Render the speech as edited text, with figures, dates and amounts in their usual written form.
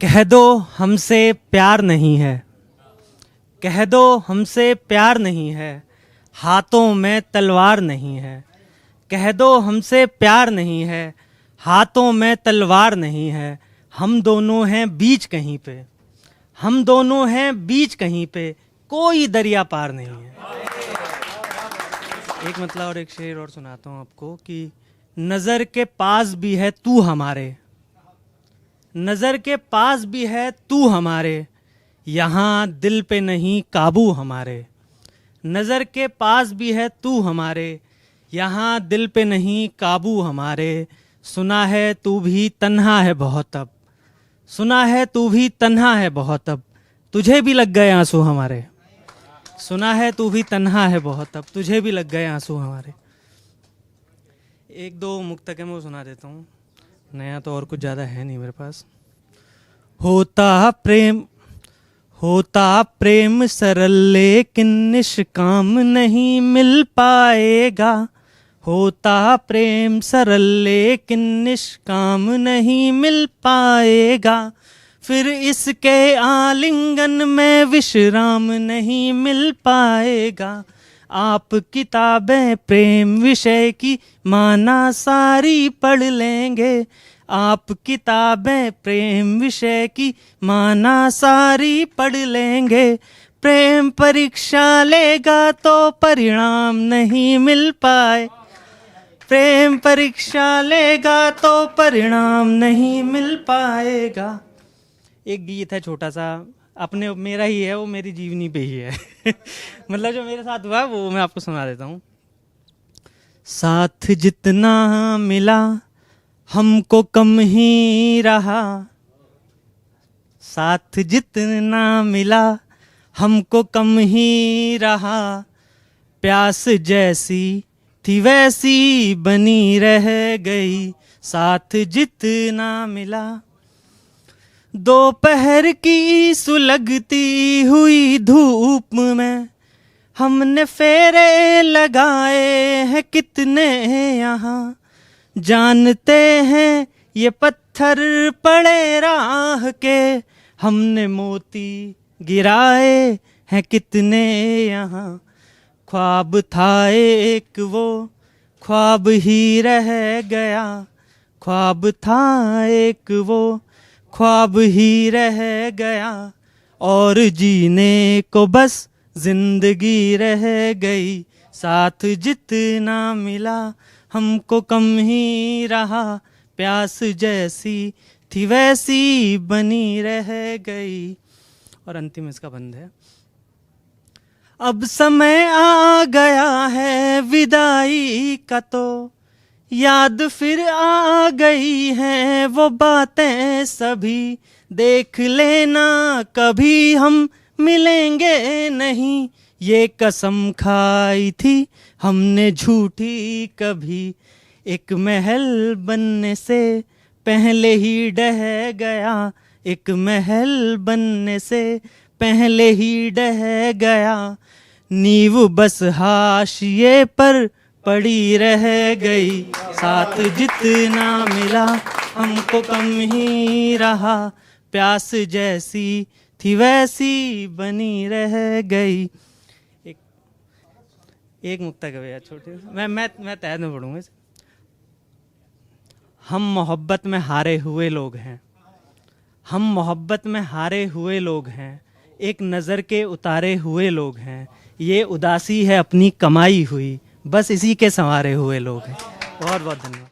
कह दो हमसे प्यार नहीं है, कह दो हमसे प्यार नहीं है, हाथों में तलवार नहीं है। कह दो हमसे प्यार नहीं है, हाथों में तलवार नहीं है। हम दोनों हैं बीच कहीं पे, हम दोनों हैं बीच कहीं पे, कोई दरिया पार नहीं है। एक मतलब और एक शेर और सुनाता हूँ आपको कि नज़र के पास भी है तू हमारे, नज़र के पास भी है तू हमारे, यहाँ दिल पे नहीं काबू हमारे। नज़र के पास भी है तू हमारे, यहाँ दिल पे नहीं काबू हमारे। सुना है तू भी तन्हा है बहुत अब, सुना है तू भी तन्हा है बहुत अब, तुझे भी लग गए आंसू हमारे। सुना है तू भी तन्हा है बहुत अब, तुझे भी लग गए आंसू हमारे। एक दो मुक्तक है मैं वो सुना देता हूँ, नया तो और कुछ ज़्यादा है नहीं मेरे पास। होता प्रेम सरल लेकिन निष्काम नहीं मिल पाएगा। होता प्रेम सरल लेकिन निष्काम नहीं मिल पाएगा। फिर इसके आलिंगन में विश्राम नहीं मिल पाएगा। आप किताबें प्रेम विषय की माना सारी पढ़ लेंगे। आप किताबें प्रेम विषय की माना सारी पढ़ लेंगे। प्रेम परीक्षा लेगा तो परिणाम नहीं मिल पाए। प्रेम परीक्षा लेगा तो परिणाम नहीं मिल पाएगा। एक गीत है छोटा सा, अपने मेरा ही है, वो मेरी जीवनी पे ही है मतलब जो मेरे साथ हुआ वो मैं आपको सुना देता हूँ। साथ जितना मिला हमको कम ही रहा, साथ जितना मिला हमको कम ही रहा। प्यास जैसी थी वैसी बनी रह गई, साथ जितना मिला। दोपहर की सुलगती हुई धूप में हमने फेरे लगाए हैं कितने यहाँ। जानते हैं ये पत्थर पड़े राह के, हमने मोती गिराए हैं कितने यहाँ। ख्वाब था एक वो ख्वाब ही रह गया, ख्वाब था एक वो ख्वाब ही रह गया। और जीने को बस जिंदगी रह गई, साथ जितना मिला हमको कम ही रहा। प्यास जैसी थी वैसी बनी रह गई। और अंतिम इसका बंद है। अब समय आ गया है विदाई का, तो याद फिर आ गई है वो बातें सभी। देख लेना कभी हम मिलेंगे नहीं, ये कसम खाई थी हमने झूठी कभी। एक महल बनने से पहले ही ढह गया, एक महल बनने से पहले ही ढह गया। नींव बस हाशिए पर पड़ी रह गई, साथ जितना मिला हमको कम ही रहा। प्यास जैसी थी वैसी बनी रह गई। एक मुक्ता का भैया छोटे, मैं तहत में पढ़ूंगा। हम मोहब्बत में हारे हुए लोग हैं, हम मोहब्बत में हारे हुए लोग हैं, एक नज़र के उतारे हुए लोग हैं। ये उदासी है अपनी कमाई हुई, बस इसी के संवारे हुए लोग हैं। बहुत बहुत धन्यवाद।